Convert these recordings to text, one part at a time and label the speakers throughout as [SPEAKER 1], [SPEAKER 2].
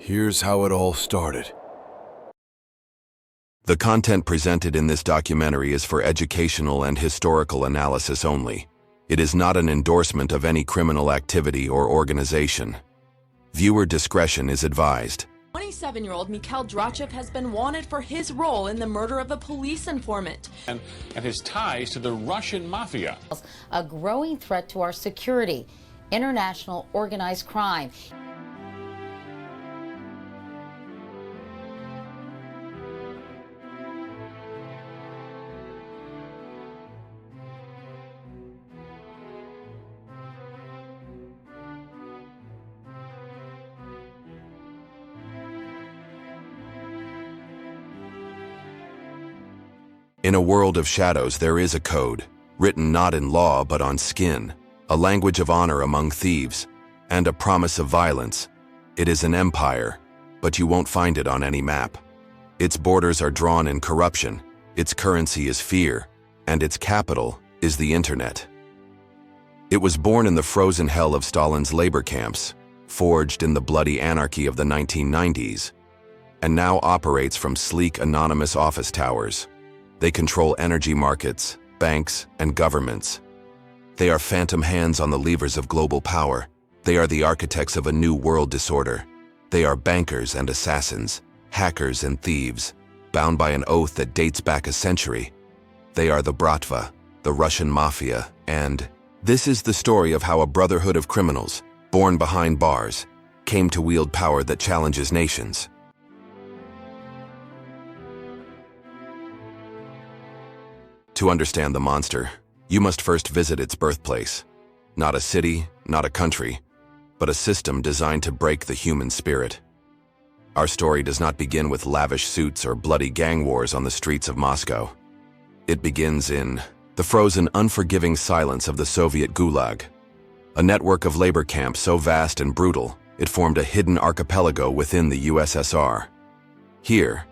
[SPEAKER 1] Here's how it all started.
[SPEAKER 2] The content presented in this documentary is for educational and historical analysis only. It is not an endorsement of any criminal activity or organization. Viewer discretion is advised.
[SPEAKER 3] 27-year-old Mikhail Drachev has been wanted for his role in the murder of a police informant.
[SPEAKER 4] And his ties to the Russian Mafia.
[SPEAKER 5] A growing threat to our security, international organized crime.
[SPEAKER 2] In a world of shadows, there is a code, written not in law but on skin, a language of honor among thieves, and a promise of violence. It is an empire, but you won't find it on any map. Its borders are drawn in corruption, its currency is fear, and its capital is the internet. It was born in the frozen hell of Stalin's labor camps, forged in the bloody anarchy of the 1990s, and now operates from sleek anonymous office towers. They control energy markets, banks, and governments. They are phantom hands on the levers of global power. They are the architects of a new world disorder. They are bankers and assassins, hackers and thieves, bound by an oath that dates back a century. They are the Bratva, the Russian Mafia, and this is the story of how a brotherhood of criminals, born behind bars, came to wield power that challenges nations. To understand the monster, you must first visit its birthplace. Not a city, not a country, but a system designed to break the human spirit. Our story does not begin with lavish suits or bloody gang wars on the streets of Moscow. It begins in the frozen, unforgiving silence of the Soviet Gulag, a network of labor camps so vast and brutal, it formed a hidden archipelago within the USSR. Here,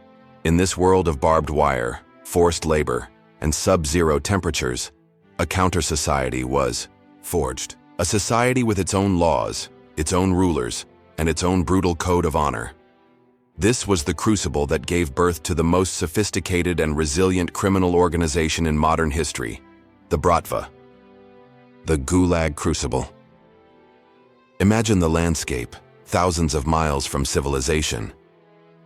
[SPEAKER 2] in this world of barbed wire, forced labor, and sub-zero temperatures, a counter-society was forged. A society with its own laws, its own rulers, and its own brutal code of honor. This was the crucible that gave birth to the most sophisticated and resilient criminal organization in modern history, the Bratva. The Gulag Crucible. Imagine the landscape, thousands of miles from civilization.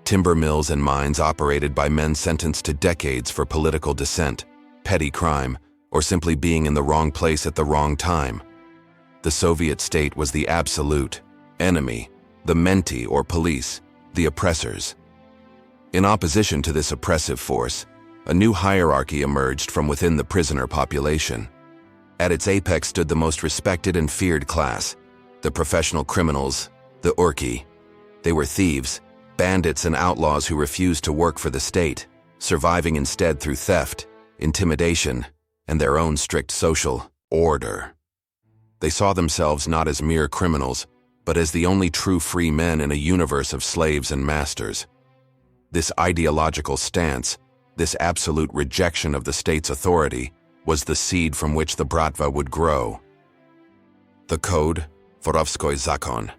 [SPEAKER 2] Timber mills and mines operated by men sentenced to decades for political dissent, petty crime, or simply being in the wrong place at the wrong time. The Soviet state was the absolute enemy, the mentee or police, the oppressors. In opposition to this oppressive force, a new hierarchy emerged from within the prisoner population. At its apex stood the most respected and feared class, the professional criminals, the Orki. They were thieves, bandits and outlaws who refused to work for the state, surviving instead through theft, intimidation, and their own strict social order. They saw themselves not as mere criminals, but as the only true free men in a universe of slaves and masters. This ideological stance, this absolute rejection of the state's authority, was the seed from which the Bratva would grow. The code, Vorovskoy Zakone.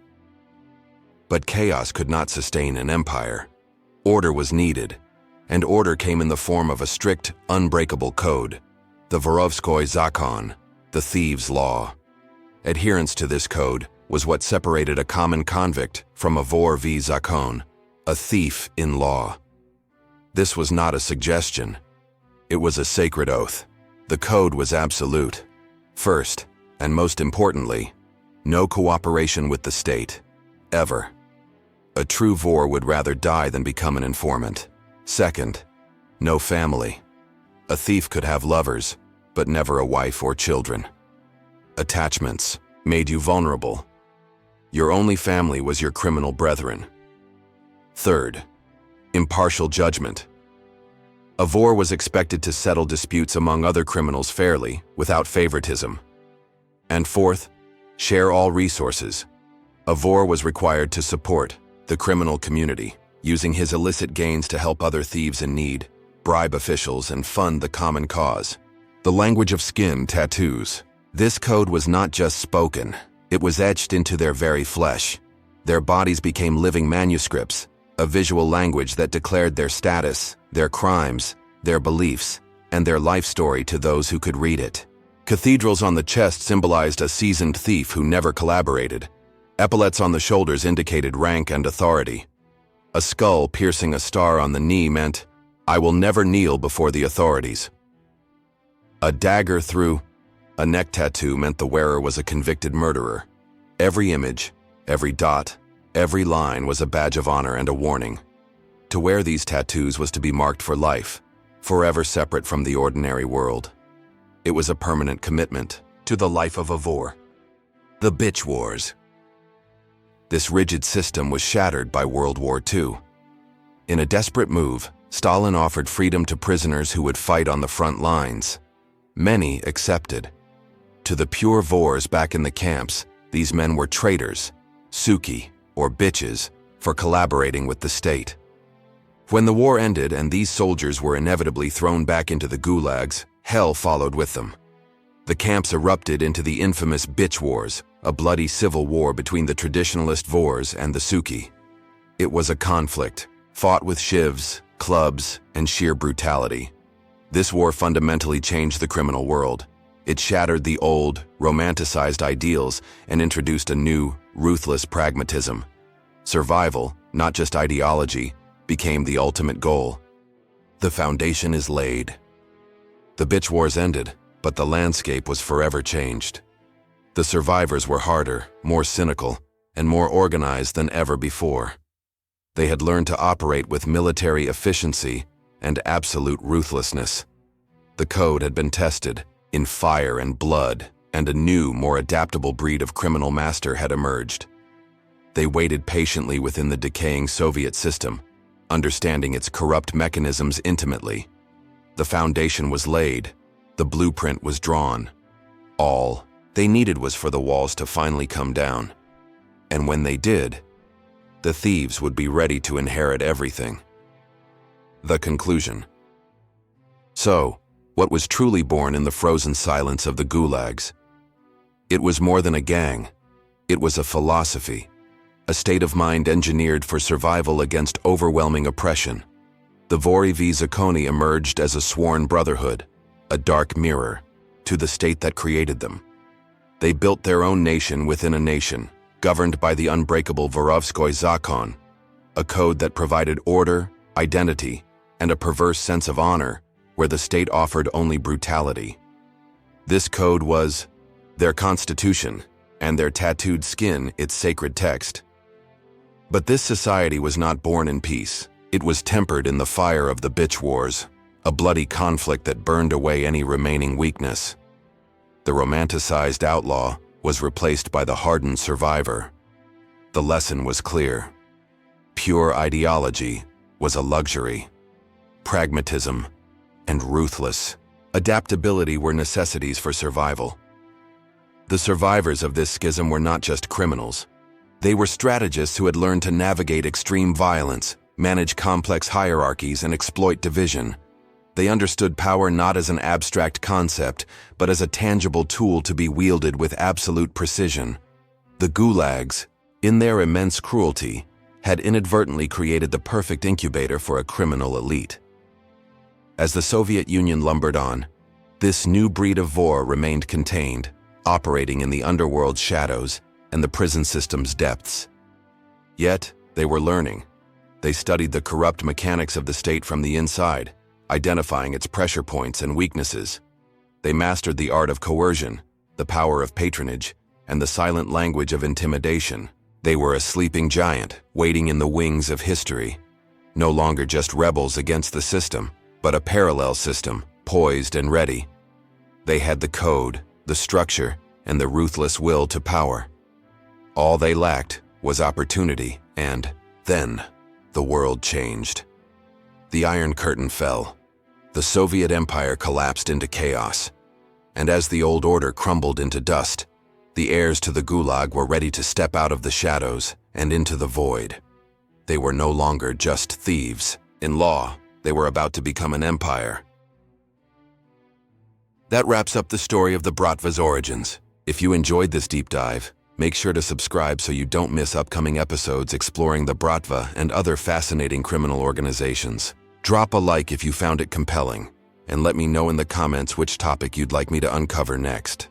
[SPEAKER 2] But chaos could not sustain an empire. Order was needed, and order came in the form of a strict, unbreakable code, the Vorovskoy Zakone, the Thieves' Law. Adherence to this code was what separated a common convict from a vor v Zakone, a thief in law. This was not a suggestion. It was a sacred oath. The code was absolute. First, and most importantly, no cooperation with the state, ever. A true vor would rather die than become an informant. Second, no family. A thief could have lovers, but never a wife or children. Attachments made you vulnerable. Your only family was your criminal brethren. Third, impartial judgment. A vor was expected to settle disputes among other criminals fairly, without favoritism. And fourth, share all resources. A vor was required to support the criminal community, using his illicit gains to help other thieves in need, bribe officials, and fund the common cause. The language of skin tattoos. This code was not just spoken, it was etched into their very flesh. Their bodies became living manuscripts, a visual language that declared their status, their crimes, their beliefs, and their life story to those who could read it. Cathedrals on the chest symbolized a seasoned thief who never collaborated. Epaulets on the shoulders indicated rank and authority. A skull piercing a star on the knee meant, "I will never kneel before the authorities." A dagger through a neck tattoo meant the wearer was a convicted murderer. Every image, every dot, every line was a badge of honor and a warning. To wear these tattoos was to be marked for life, forever separate from the ordinary world. It was a permanent commitment to the life of a Vor. The Bitch Wars. This rigid system was shattered by World War II. In a desperate move, Stalin offered freedom to prisoners who would fight on the front lines. Many accepted. To the pure Vors back in the camps, these men were traitors, suki, or bitches, for collaborating with the state. When the war ended and these soldiers were inevitably thrown back into the gulags, hell followed with them. The camps erupted into the infamous Bitch Wars, a bloody civil war between the traditionalist Vors and the Suki. It was a conflict, fought with shivs, clubs, and sheer brutality. This war fundamentally changed the criminal world. It shattered the old, romanticized ideals and introduced a new, ruthless pragmatism. Survival, not just ideology, became the ultimate goal. The foundation is laid. The Bitch Wars ended, but the landscape was forever changed. The survivors were harder, more cynical, and more organized than ever before. They had learned to operate with military efficiency and absolute ruthlessness. The code had been tested in fire and blood, and a new, more adaptable breed of criminal master had emerged. They waited patiently within the decaying Soviet system, understanding its corrupt mechanisms intimately. The foundation was laid, the blueprint was drawn. All they needed was for the walls to finally come down. And when they did, the thieves would be ready to inherit everything. The conclusion. So, what was truly born in the frozen silence of the gulags? It was more than a gang. It was a philosophy, a state of mind engineered for survival against overwhelming oppression. The Vory v. Zakone emerged as a sworn brotherhood, a dark mirror to the state that created them. They built their own nation within a nation, governed by the unbreakable Vorovskoy Zakone, a code that provided order, identity, and a perverse sense of honor, where the state offered only brutality. This code was their constitution, and their tattooed skin its sacred text. But this society was not born in peace. It was tempered in the fire of the Bitch Wars, a bloody conflict that burned away any remaining weakness. The romanticized outlaw was replaced by the hardened survivor. The lesson was clear. Pure ideology was a luxury. Pragmatism and ruthless adaptability were necessities for survival. The survivors of this schism were not just criminals. They were strategists who had learned to navigate extreme violence, manage complex hierarchies, and exploit division. They understood power not as an abstract concept, but as a tangible tool to be wielded with absolute precision. The gulags, in their immense cruelty, had inadvertently created the perfect incubator for a criminal elite. As the Soviet Union lumbered on, this new breed of Vor remained contained, operating in the underworld's shadows and the prison system's depths. Yet, they were learning. They studied the corrupt mechanics of the state from the inside, identifying its pressure points and weaknesses. They mastered the art of coercion, the power of patronage, and the silent language of intimidation. They were a sleeping giant, waiting in the wings of history. No longer just rebels against the system, but a parallel system, poised and ready. They had the code, the structure, and the ruthless will to power. All they lacked was opportunity, and then the world changed. The Iron Curtain fell. The Soviet Empire collapsed into chaos. And as the old order crumbled into dust, the heirs to the Gulag were ready to step out of the shadows and into the void. They were no longer just thieves. In law, they were about to become an empire. That wraps up the story of the Bratva's origins. If you enjoyed this deep dive, Make sure to subscribe so you don't miss upcoming episodes exploring the Bratva and other fascinating criminal organizations. Drop a like if you found it compelling, and let me know in the comments which topic you'd like me to uncover next.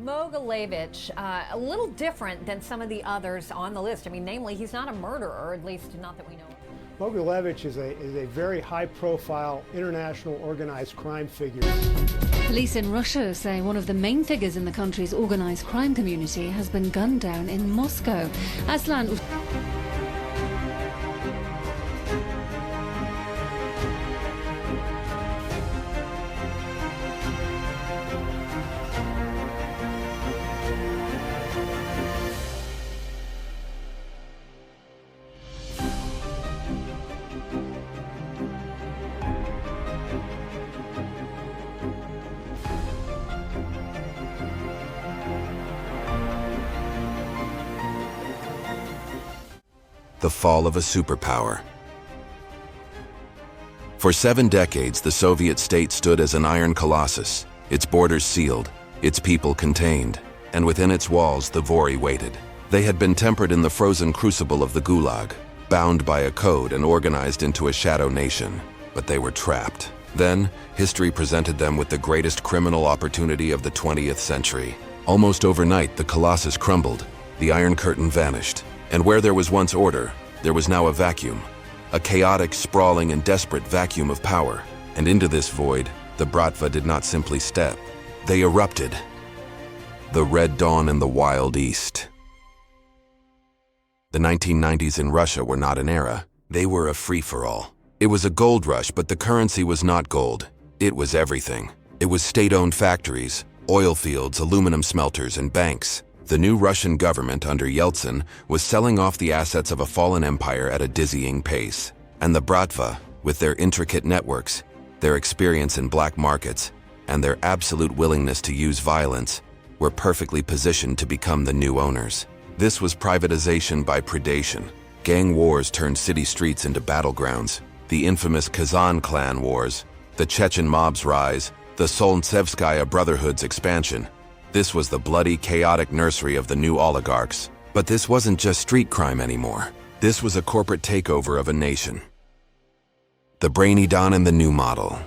[SPEAKER 6] Mogilevich, a little different than some of the others on the list. I mean, namely, he's not a murderer, at least not that we know of.
[SPEAKER 7] Mogilevich is a very high-profile international organized crime figure.
[SPEAKER 8] Police in Russia say one of the main figures in the country's organized crime community has been gunned down in Moscow. Aslan.
[SPEAKER 2] The fall of a superpower. For 7 decades, the Soviet state stood as an iron colossus, its borders sealed, its people contained, and within its walls the Vory waited. They had been tempered in the frozen crucible of the Gulag, bound by a code and organized into a shadow nation, but they were trapped. Then, history presented them with the greatest criminal opportunity of the 20th century. Almost overnight, the colossus crumbled, the Iron Curtain vanished. And where there was once order, there was now a vacuum. A chaotic, sprawling, and desperate vacuum of power. And into this void, the Bratva did not simply step. They erupted. The Red Dawn in the Wild East. The 1990s in Russia were not an era. They were a free-for-all. It was a gold rush, but the currency was not gold. It was everything. It was state-owned factories, oil fields, aluminum smelters, and banks. The new Russian government under Yeltsin was selling off the assets of a fallen empire at a dizzying pace. And the Bratva, with their intricate networks, their experience in black markets, and their absolute willingness to use violence, were perfectly positioned to become the new owners. This was privatization by predation. Gang wars turned city streets into battlegrounds. The infamous Kazan clan wars, the Chechen mob's rise, the Solntsevskaya Brotherhood's expansion. This was the bloody, chaotic nursery of the new oligarchs. But this wasn't just street crime anymore. This was a corporate takeover of a nation. The brainy Don and the new model.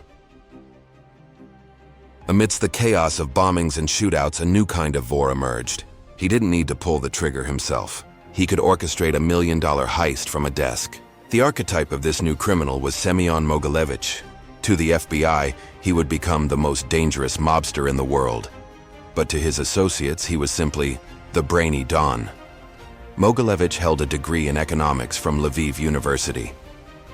[SPEAKER 2] Amidst the chaos of bombings and shootouts, a new kind of Vor emerged. He didn't need to pull the trigger himself. He could orchestrate $1 million heist from a desk. The archetype of this new criminal was Semion Mogilevich. To the FBI, he would become the most dangerous mobster in the world. But to his associates, he was simply the brainy Don. Mogilevich held a degree in economics from Lviv University.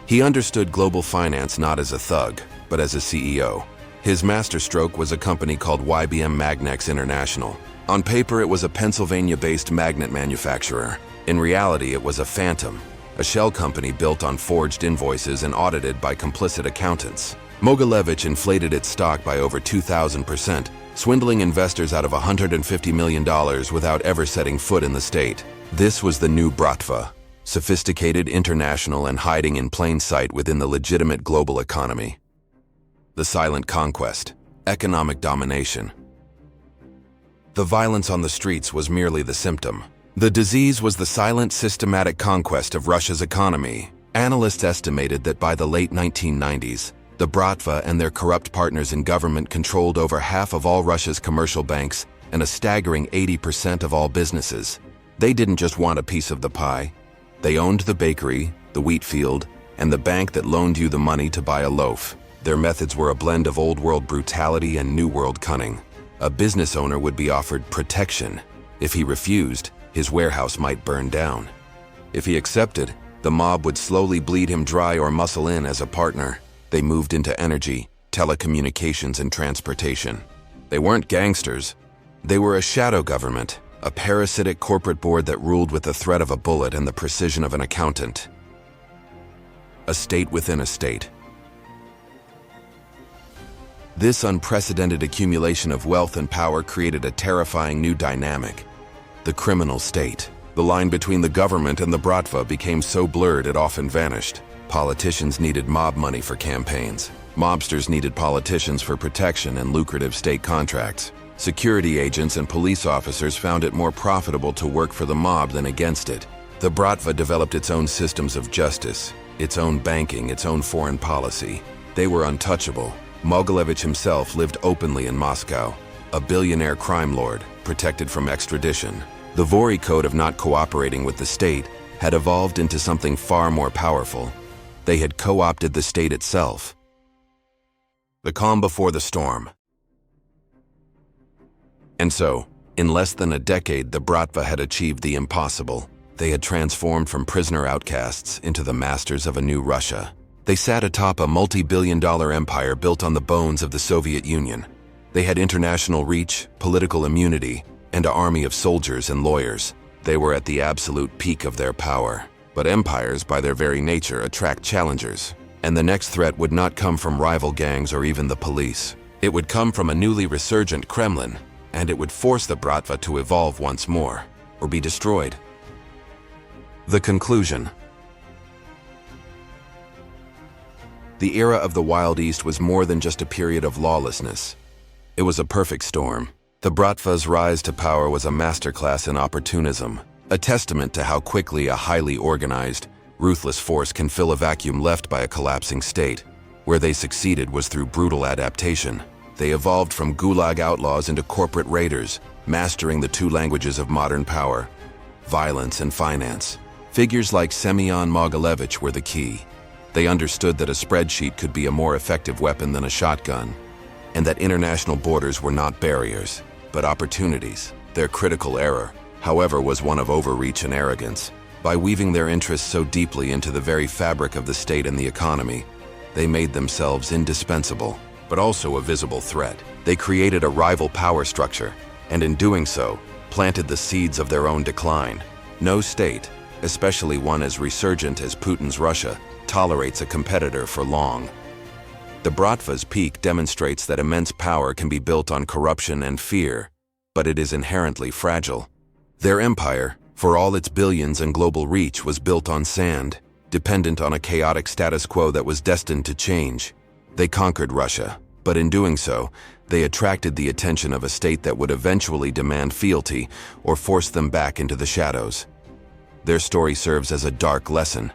[SPEAKER 2] He understood global finance not as a thug, but as a CEO. His masterstroke was a company called YBM Magnex International. On paper, it was a Pennsylvania-based magnet manufacturer. In reality, it was a phantom, a shell company built on forged invoices and audited by complicit accountants. Mogilevich inflated its stock by over 2,000%, swindling investors out of $150 million without ever setting foot in the state. This was the new Bratva, sophisticated, international, and hiding in plain sight within the legitimate global economy. The silent conquest, economic domination. The violence on the streets was merely the symptom. The disease was the silent, systematic conquest of Russia's economy. Analysts estimated that by the late 1990s, the Bratva and their corrupt partners in government controlled over half of all Russia's commercial banks and a staggering 80% of all businesses. They didn't just want a piece of the pie. They owned the bakery, the wheat field, and the bank that loaned you the money to buy a loaf. Their methods were a blend of old-world brutality and new-world cunning. A business owner would be offered protection. If he refused, his warehouse might burn down. If he accepted, the mob would slowly bleed him dry or muscle in as a partner. They moved into energy, telecommunications, and transportation. They weren't gangsters. They were a shadow government, a parasitic corporate board that ruled with the threat of a bullet and the precision of an accountant. A state within a state. This unprecedented accumulation of wealth and power created a terrifying new dynamic: the criminal state. The line between the government and the Bratva became so blurred it often vanished. Politicians needed mob money for campaigns. Mobsters needed politicians for protection and lucrative state contracts. Security agents and police officers found it more profitable to work for the mob than against it. The Bratva developed its own systems of justice, its own banking, its own foreign policy. They were untouchable. Mogilevich himself lived openly in Moscow, a billionaire crime lord, protected from extradition. The Vory code of not cooperating with the state had evolved into something far more powerful. They had co-opted the state itself. The calm before the storm. And so, in less than a decade, the Bratva had achieved the impossible. They had transformed from prisoner outcasts into the masters of a new Russia. They sat atop a multi-billion-dollar empire built on the bones of the Soviet Union. They had international reach, political immunity, and an army of soldiers and lawyers. They were at the absolute peak of their power. But empires, by their very nature, attract challengers. And the next threat would not come from rival gangs or even the police. It would come from a newly resurgent Kremlin, and it would force the Bratva to evolve once more, or be destroyed. The conclusion. The era of the Wild East was more than just a period of lawlessness. It was a perfect storm. The Bratva's rise to power was a masterclass in opportunism, a testament to how quickly a highly organized, ruthless force can fill a vacuum left by a collapsing state. Where they succeeded was through brutal adaptation. They evolved from Gulag outlaws into corporate raiders, mastering the two languages of modern power, violence and finance. Figures like Semion Mogilevich were the key. They understood that a spreadsheet could be a more effective weapon than a shotgun, and that international borders were not barriers, but opportunities. Their critical error, however, was one of overreach and arrogance. By weaving their interests so deeply into the very fabric of the state and the economy, they made themselves indispensable, but also a visible threat. They created a rival power structure, and in doing so, planted the seeds of their own decline. No state, especially one as resurgent as Putin's Russia, tolerates a competitor for long. The Bratva's peak demonstrates that immense power can be built on corruption and fear, but it is inherently fragile. Their empire, for all its billions and global reach, was built on sand, dependent on a chaotic status quo that was destined to change. They conquered Russia, but in doing so, they attracted the attention of a state that would eventually demand fealty or force them back into the shadows. Their story serves as a dark lesson,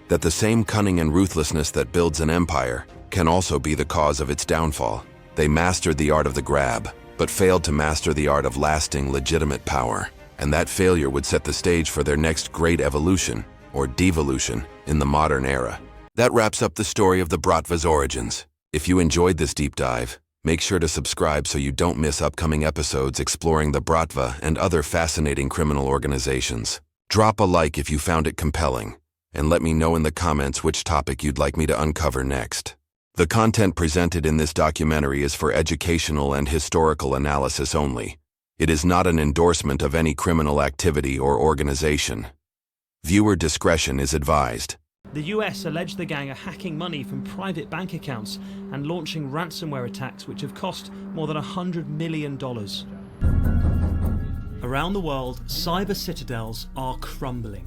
[SPEAKER 2] that the same cunning and ruthlessness that builds an empire can also be the cause of its downfall. They mastered the art of the grab, but failed to master the art of lasting, legitimate power. And that failure would set the stage for their next great evolution, or devolution, in the modern era. That wraps up the story of the Bratva's origins. If you enjoyed this deep dive, make sure to subscribe so you don't miss upcoming episodes exploring the Bratva and other fascinating criminal organizations. Drop a like if you found it compelling, and let me know in the comments which topic you'd like me to uncover next. The content presented in this documentary is for educational and historical analysis only. It is not an endorsement of any criminal activity or organization. Viewer discretion is advised.
[SPEAKER 9] The US alleged the gang are hacking money from private bank accounts and launching ransomware attacks which have cost more than $100 million. Around the world, cyber citadels are crumbling.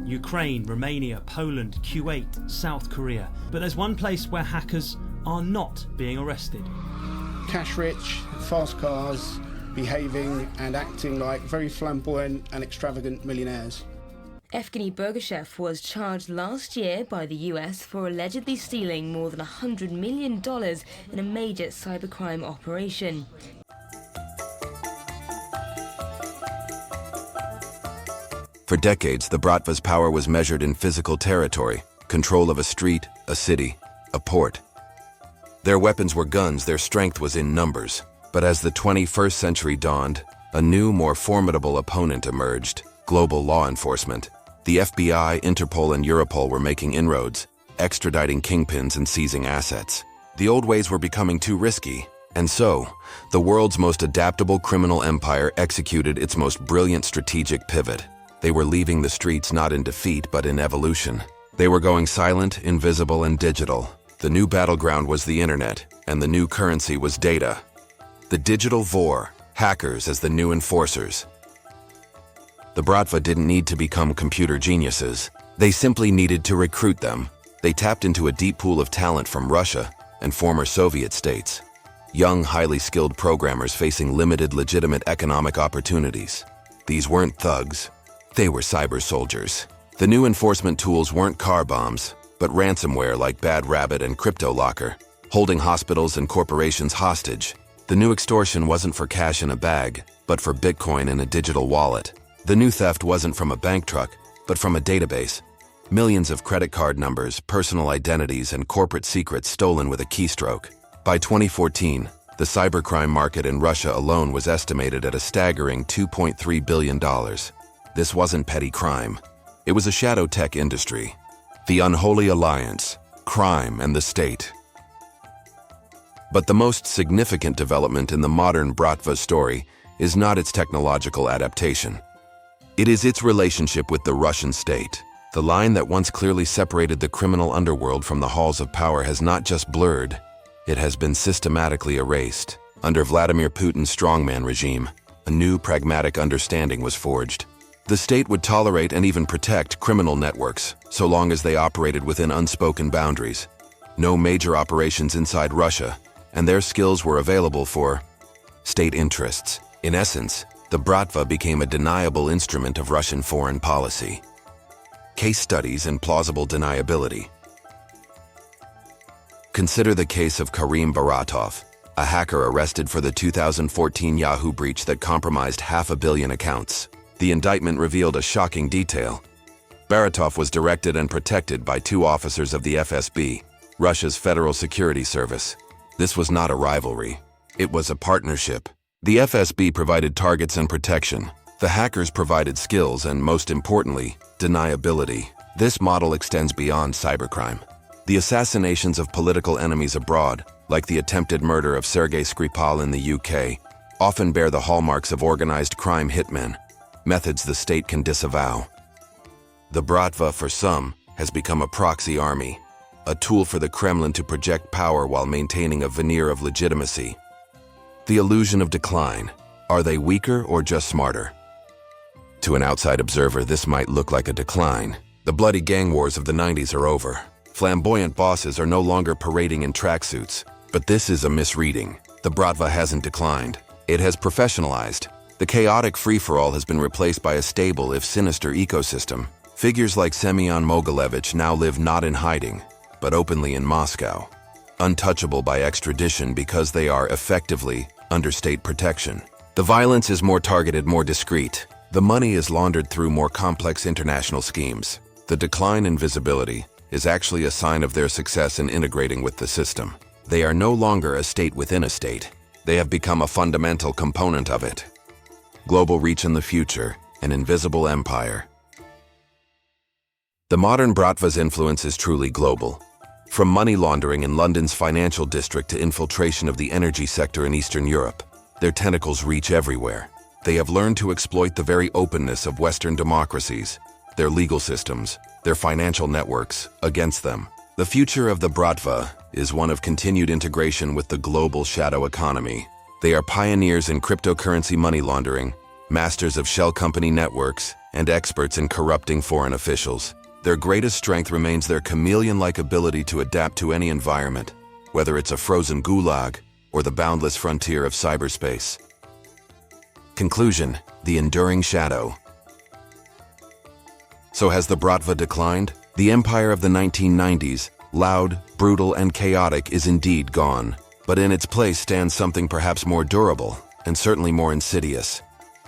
[SPEAKER 9] Ukraine, Romania, Poland, Kuwait, South Korea. But there's one place where hackers are not being arrested.
[SPEAKER 10] Cash-rich, fast cars, behaving and acting like very flamboyant and extravagant millionaires.
[SPEAKER 11] Evgeny Burgashev was charged last year by the US for allegedly stealing more than $100 million in a major cybercrime operation.
[SPEAKER 2] For decades, the Bratva's power was measured in physical territory, control of a street, a city, a port. Their weapons were guns, their strength was in numbers. But as the 21st century dawned, a new, more formidable opponent emerged: global law enforcement. The FBI, Interpol, and Europol were making inroads, extraditing kingpins and seizing assets. The old ways were becoming too risky, and so, the world's most adaptable criminal empire executed its most brilliant strategic pivot. They were leaving the streets not in defeat, but in evolution. They were going silent, invisible, and digital. The new battleground was the internet, and the new currency was data. The digital war, hackers as the new enforcers. The Bratva didn't need to become computer geniuses. They simply needed to recruit them. They tapped into a deep pool of talent from Russia and former Soviet states. young, highly skilled programmers facing limited legitimate economic opportunities. These weren't thugs, they were cyber soldiers. The new enforcement tools weren't car bombs, but ransomware like Bad Rabbit and CryptoLocker, holding hospitals and corporations hostage. The new extortion wasn't for cash in a bag, but for Bitcoin in a digital wallet. The new theft wasn't from a bank truck, but from a database. Millions of credit card numbers, personal identities, and corporate secrets stolen with a keystroke. By 2014, the cybercrime market in Russia alone was estimated at a staggering $2.3 billion. This wasn't petty crime. It was a shadow tech industry. The unholy alliance, crime and the state. But the most significant development in the modern Bratva story is not its technological adaptation. It is its relationship with the Russian state. The line that once clearly separated the criminal underworld from the halls of power has not just blurred, it has been systematically erased. Under Vladimir Putin's strongman regime, a new pragmatic understanding was forged. The state would tolerate and even protect criminal networks, so long as they operated within unspoken boundaries. No major operations inside Russia, and their skills were available for state interests. In essence, the Bratva became a deniable instrument of Russian foreign policy. Case studies and plausible deniability. Consider the case of Karim Baratov, a hacker arrested for the 2014 Yahoo breach that compromised 500 million accounts. The indictment revealed a shocking detail. Baratov was directed and protected by 2 officers of the FSB, Russia's Federal Security Service. This was not a rivalry. It was a partnership. The FSB provided targets and protection. The hackers provided skills and, most importantly, deniability. This model extends beyond cybercrime. The assassinations of political enemies abroad, like the attempted murder of Sergei Skripal in the UK, often bear the hallmarks of organized crime hitmen, methods the state can disavow. The Bratva, for some, has become a proxy army, a tool for the Kremlin to project power while maintaining a veneer of legitimacy. The illusion of decline. Are they weaker or just smarter? To an outside observer, this might look like a decline. The bloody gang wars of the 90s are over. Flamboyant bosses are no longer parading in tracksuits. But this is a misreading. The Bratva hasn't declined. It has professionalized. The chaotic free-for-all has been replaced by a stable, if sinister, ecosystem. Figures like Semion Mogilevich now live not in hiding, but openly in Moscow. Untouchable by extradition because they are effectively under state protection. The violence is more targeted, more discreet. The money is laundered through more complex international schemes. The decline in visibility is actually a sign of their success in integrating with the system. They are no longer a state within a state. They have become a fundamental component of it. Global reach in the future, an invisible empire. The modern Bratva's influence is truly global. From money laundering in London's financial district to infiltration of the energy sector in Eastern Europe, their tentacles reach everywhere. They have learned to exploit the very openness of Western democracies, their legal systems, their financial networks, against them. The future of the Bratva is one of continued integration with the global shadow economy. They are pioneers in cryptocurrency money laundering, masters of shell company networks, and experts in corrupting foreign officials. Their greatest strength remains their chameleon-like ability to adapt to any environment, whether it's a frozen gulag or the boundless frontier of cyberspace. Conclusion: the enduring shadow. So has the Bratva declined? The empire of the 1990s, loud, brutal, and chaotic, is indeed gone. But in its place stands something perhaps more durable, and certainly more insidious.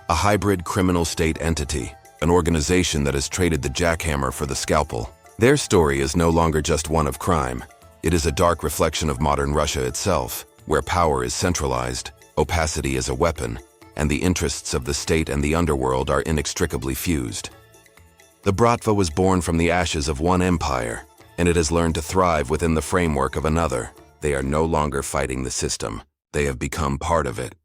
[SPEAKER 2] A hybrid criminal state entity. An organization that has traded the jackhammer for the scalpel. Their story is no longer just one of crime. It is a dark reflection of modern Russia itself, where power is centralized, opacity is a weapon, and the interests of the state and the underworld are inextricably fused. The Bratva was born from the ashes of one empire, and it has learned to thrive within the framework of another. They are no longer fighting the system. They have become part of it.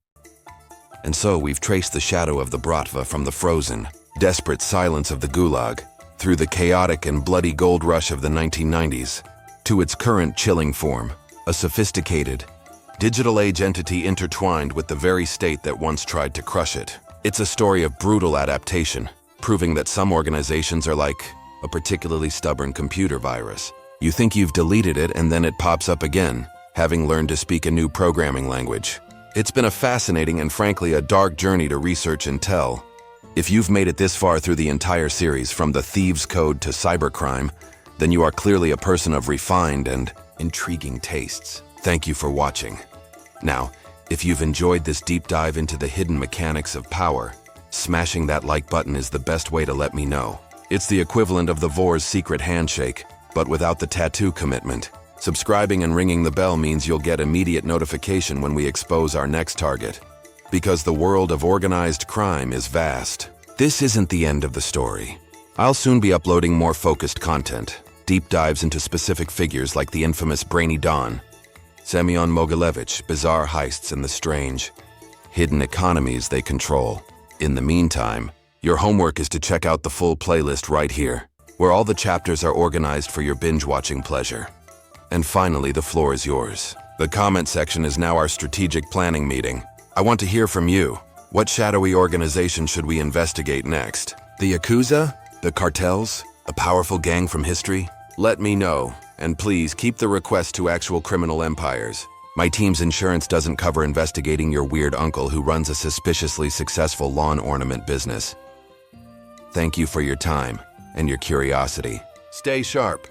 [SPEAKER 2] And so we've traced the shadow of the Bratva from the frozen, desperate silence of the Gulag, through the chaotic and bloody gold rush of the 1990s, to its current chilling form, a sophisticated, digital age entity intertwined with the very state that once tried to crush it. It's a story of brutal adaptation, proving that some organizations are like a particularly stubborn computer virus. You think you've deleted it and then it pops up again, having learned to speak a new programming language. It's been a fascinating and frankly a dark journey to research and tell. If you've made it this far through the entire series, from the Thieves Code to cybercrime, then you are clearly a person of refined and intriguing tastes. Thank you for watching. Now, if you've enjoyed this deep dive into the hidden mechanics of power, smashing that like button is the best way to let me know. It's the equivalent of the Vor's secret handshake, but without the tattoo commitment. Subscribing and ringing the bell means you'll get immediate notification when we expose our next target. Because the world of organized crime is vast. This isn't the end of the story. I'll soon be uploading more focused content, deep dives into specific figures like the infamous Brainy Don, Semion Mogilevich, bizarre heists and the strange, hidden economies they control. In the meantime, your homework is to check out the full playlist right here, where all the chapters are organized for your binge-watching pleasure. And finally, the floor is yours. The comment section is now our strategic planning meeting. I want to hear from you. What shadowy organization should we investigate next? The Yakuza? The cartels? A powerful gang from history? Let me know, and please keep the request to actual criminal empires. My team's insurance doesn't cover investigating your weird uncle who runs a suspiciously successful lawn ornament business. Thank you for your time and your curiosity. Stay sharp.